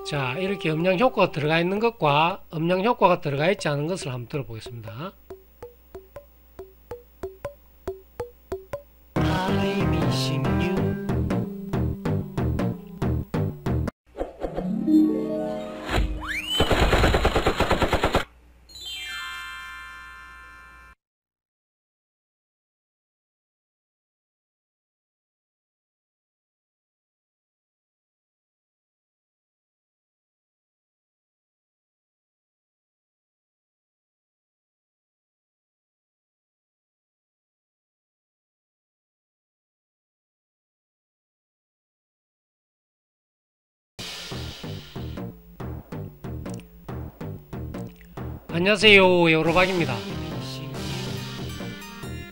자, 이렇게 음량 효과가 들어가 있는 것과 음량 효과가 들어가 있지 않은 것을 한번 들어보겠습니다. 안녕하세요, 여로박입니다.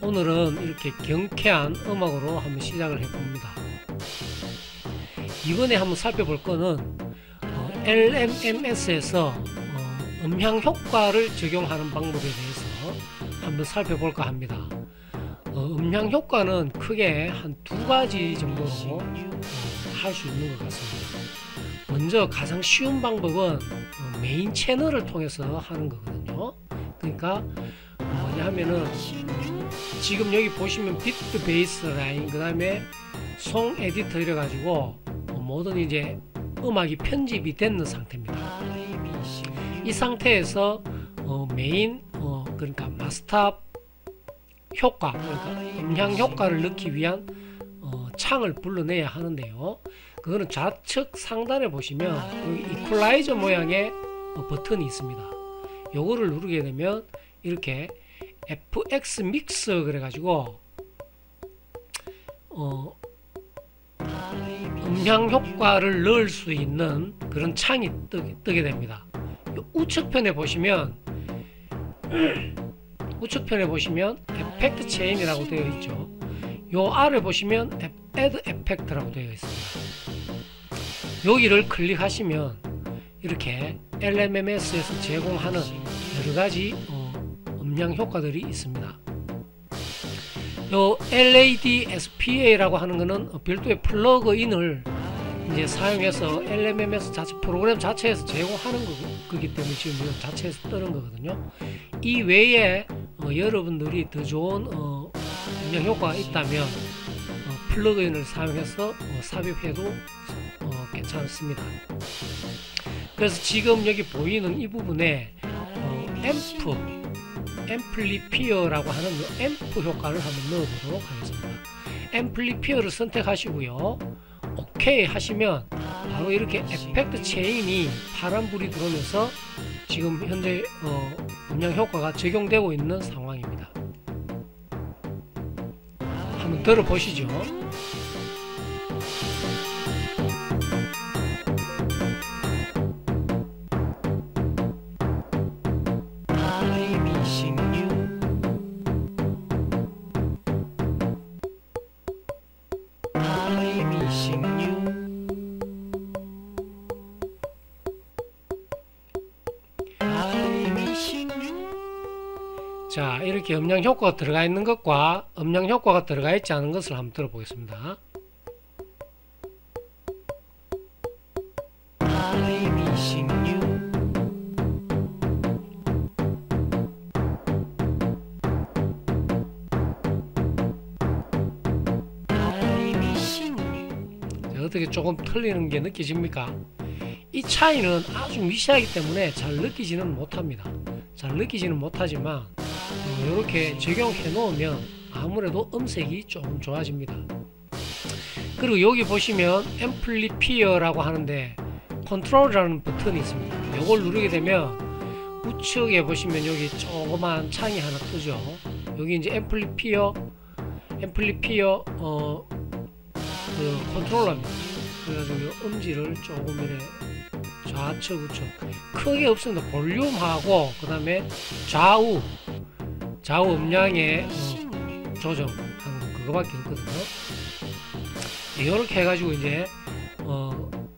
오늘은 이렇게 경쾌한 음악으로 한번 시작을 해봅니다. 이번에 한번 살펴볼 거는 LMMS에서 음향 효과를 적용하는 방법에 대해서 한번 살펴볼까 합니다. 음향 효과는 크게 한 두 가지 정도로 할 수 있는 것 같습니다. 먼저 가장 쉬운 방법은 메인 채널을 통해서 하는 거거든요. 그러니까 뭐냐 하면은 지금 여기 보시면 비트 베이스 라인, 그 다음에 송 에디터 이래 가지고 모든 이제 음악이 편집이 됐는 상태입니다. 이 상태에서 메인 그러니까 마스터 효과, 그러니까 음향 효과를 넣기 위한 창을 불러내야 하는데요. 그거는 좌측 상단에 보시면 여기 이퀄라이저 모양의 버튼이 있습니다. 요거를 누르게 되면 이렇게 FX 믹서 그래가지고 음향 효과를 넣을 수 있는 그런 창이 뜨게 됩니다. 우측편에 보시면 에펙트 체인이라고 되어 있죠. 요 아래 보시면 Add Effect라고 되어 있습니다. 여기를 클릭하시면 이렇게 LMMS에서 제공하는 여러가지 음량 효과들이 있습니다. 요 LAD SPA라고 하는 것은 별도의 플러그인을 이제 사용해서 LMMS 자체 프로그램 자체에서 제공하는 거기 때문에 지금 이거 자체에서 뜨는 거거든요. 이 외에 여러분들이 더 좋은 음량 효과가 있다면 플러그인을 사용해서 삽입해도 괜찮습니다. 그래서 지금 여기 보이는 이 부분에 앰플리피어라고 하는 앰프 효과를 한번 넣어보도록 하겠습니다. 앰플리피어를 선택하시고요. OK 하시면 바로 이렇게 에펙트 체인이 파란불이 들어오면서 지금 현재 음량 효과가 적용되고 있는 상황입니다. 한번 들어보시죠. 자, 이렇게 음량 효과가 들어가 있는 것과 음량 효과가 들어가 있지 않은 것을 한번 들어보겠습니다. 자, 어떻게 조금 틀리는 게 느껴집니까? 이 차이는 아주 미세하기 때문에 잘 느끼지는 못합니다. 잘 느끼지는 못하지만 이렇게 적용해 놓으면 아무래도 음색이 조금 좋아집니다. 그리고 여기 보시면 앰플리피어라고 하는데 컨트롤이라는 버튼이 있습니다. 이걸 누르게 되면 우측에 보시면 여기 조그만 창이 하나 뜨죠. 여기 이제 앰플리피어 그 컨트롤러입니다. 그래가지고 음질을 조금 이래 좌측 우측 크게 없습니다. 볼륨하고 그 다음에 좌우 음량의 조정하는 거 그거밖에 없거든요. 이렇게 해가지고 이제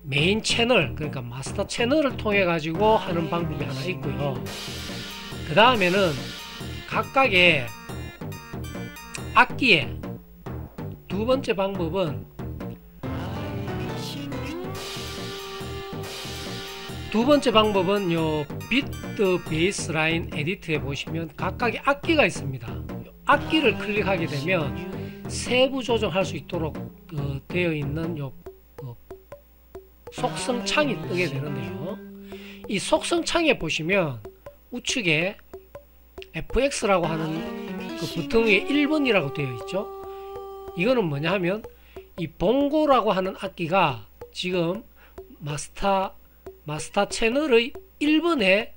메인 채널, 그러니까 마스터 채널을 통해 가지고 하는 방법이 하나 있고요. 그 다음에는 각각의 악기에 두 번째 방법은 요 비트 베이스라인 에디트에 보시면 각각의 악기가 있습니다. 악기를 클릭하게 되면 세부 조정할 수 있도록 되어 있는 요 속성 창이 뜨게 되는데요. 이 속성 창에 보시면 우측에 FX라고 하는 그 버튼 위에 1번이라고 되어 있죠. 이거는 뭐냐 하면 이 봉고라고 하는 악기가 지금 마스터 채널의 1번에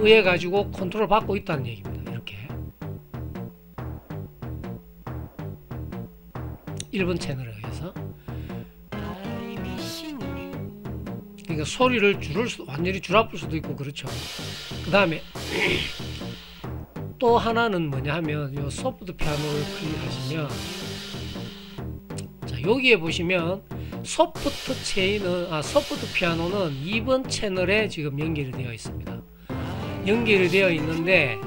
의해 가지고 컨트롤 받고 있다는 얘기입니다. 이렇게 1번 채널에 의해서, 그러니까 소리를 완전히 줄여볼 수도 있고 그렇죠. 그 다음에 또 하나는 뭐냐 하면 요 소프트 피아노를 클릭하시면, 자 여기에 보시면 소프트 피아노는 2번 채널에 지금 연결이 되어 있습니다. 연결이 되어 있는데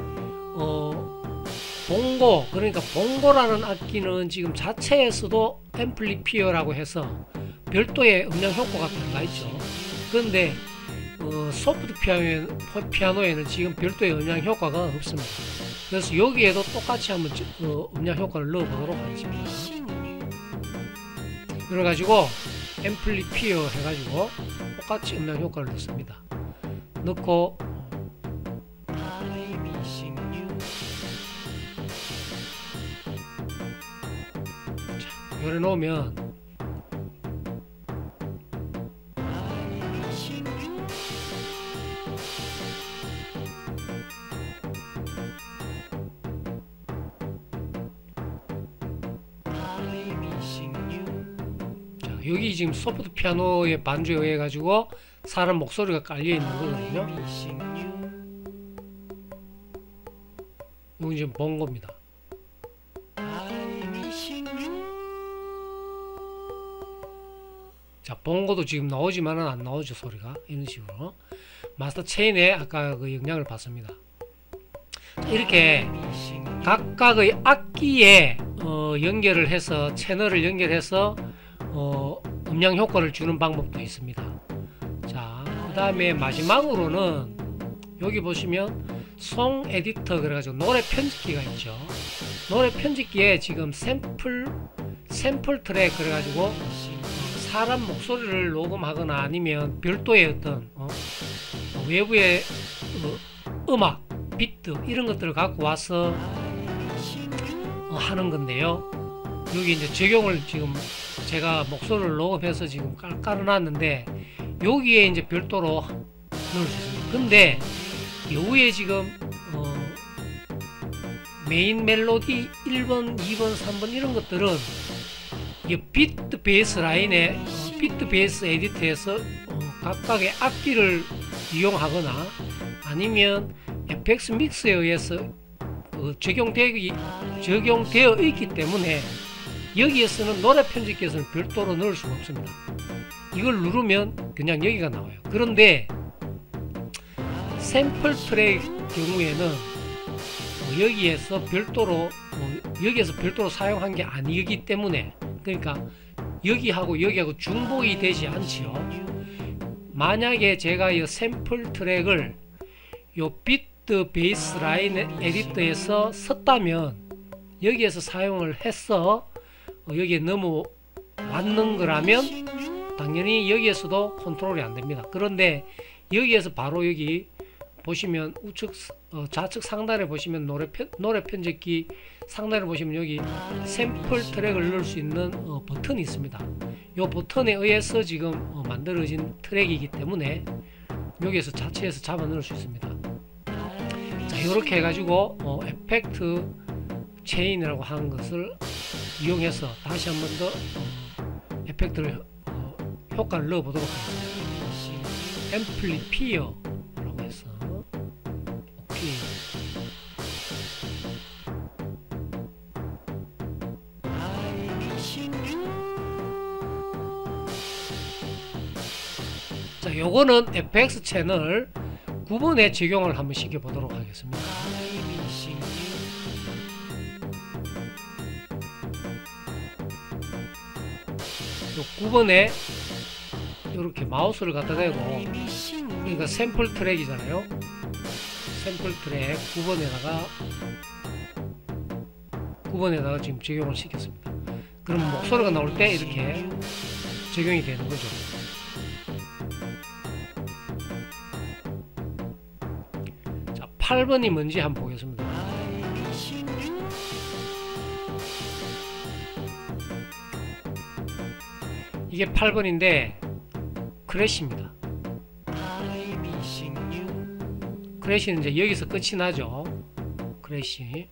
봉고, 그러니까 봉고라는 악기는 지금 자체에서도 앰플리피어라고 해서 별도의 음량 효과가 들어가 있죠. 그런데 소프트 피아노에는 지금 별도의 음량 효과가 없습니다. 그래서 여기에도 똑같이 한번 음량 효과를 넣어 보도록 하겠습니다. 그래가지고 앰플리피어 해가지고 똑같이 음량 효과를 넣습니다. 넣고 자, 요래 놓으면 여기 지금 소프트 피아노의 반주에 의해 가지고 사람 목소리가 깔려 있는 거거든요. 이건 지금 봉고입니다. 자, 봉고도 지금 나오지만은 안 나오죠, 소리가. 이런 식으로 마스터 체인에 아까 그 영향을 받습니다. 이렇게 각각의 악기에 연결을 해서, 채널을 연결해서 음량 효과를 주는 방법도 있습니다. 자, 그 다음에 마지막으로는 여기 보시면 송 에디터 그래가지고 노래 편집기가 있죠. 노래 편집기에 지금 샘플 트랙 그래가지고 사람 목소리를 녹음하거나 아니면 별도의 어떤 외부의 음악, 비트 이런 것들을 갖고 와서 하는 건데요. 여기 이제 적용을 지금 제가 목소리를 녹음해서 지금 깔아놨는데 여기에 이제 별도로 넣을 수 있습니다. 근데 여기에 지금 메인 멜로디 1번, 2번, 3번 이런 것들은 이 비트 베이스 라인에 비트 베이스 에디터에서 각각의 악기를 이용하거나 아니면 FX 믹스에 의해서 적용되어 있기 때문에 여기에서는 노래 편집기에서는 별도로 넣을 수가 없습니다. 이걸 누르면 그냥 여기가 나와요. 그런데 샘플 트랙 경우에는 여기에서 별도로 사용한 게 아니기 때문에, 그러니까 여기하고 중복이 되지 않지요. 만약에 제가 이 샘플 트랙을 요 비트 베이스 라인 에디터에서 썼다면 여기에서 사용을 해서 여기에 넘어왔는 거라면 당연히 여기에서도 컨트롤이 안 됩니다. 그런데 여기에서 바로 여기 보시면 우측 좌측 상단에 보시면 노래 편집기 상단에 보시면 여기 샘플 트랙을 넣을 수 있는 버튼이 있습니다. 이 버튼에 의해서 지금 만들어진 트랙이기 때문에 여기에서 자체에서 잡아 넣을 수 있습니다. 자, 이렇게 해가지고 에펙트 체인이라고 하는 것을 이용해서 다시 한 번 더 에펙트를 효과를 넣어 보도록 하겠습니다. 앰플리피어라고 해서 오케이. 자, 요거는 FX 채널 9번에 적용을 한번 시켜 보도록 하겠습니다. 9번에 이렇게 마우스를 갖다 대고, 그러니까 샘플 트랙이잖아요. 샘플 트랙 9번에다가 지금 적용을 시켰습니다. 그럼 목소리가 나올 때 이렇게 적용이 되는 거죠. 자, 8번이 뭔지 한번 보겠습니다. 이게 8번인데 크래시입니다. 크래시는 이제 여기서 끝이 나죠. 크래시.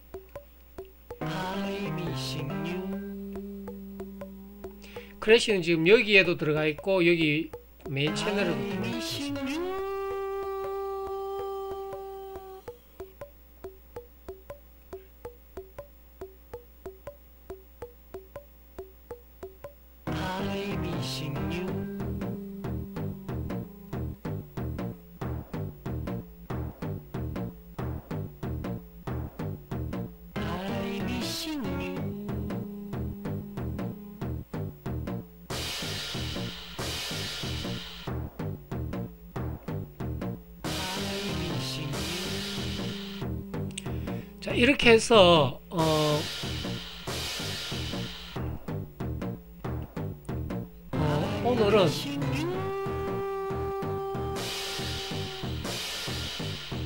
크래시는 지금 여기에도 들어가 있고 여기 메인 채널에도 들어가 있습니다. 자, 이렇게 해서 오늘은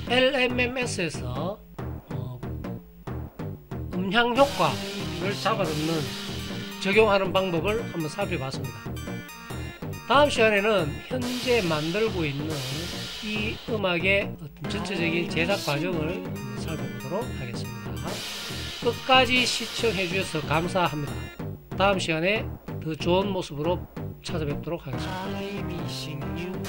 LMMS에서 음향 효과를 잡아놓는 적용하는 방법을 한번 살펴봤습니다. 다음 시간에는 현재 만들고 있는 이 음악의 어떤 전체적인 제작 과정을 한번 살펴보도록 하겠습니다. 끝까지 시청해 주셔서 감사합니다. 다음 시간에 더 좋은 모습으로 찾아뵙도록 하겠습니다.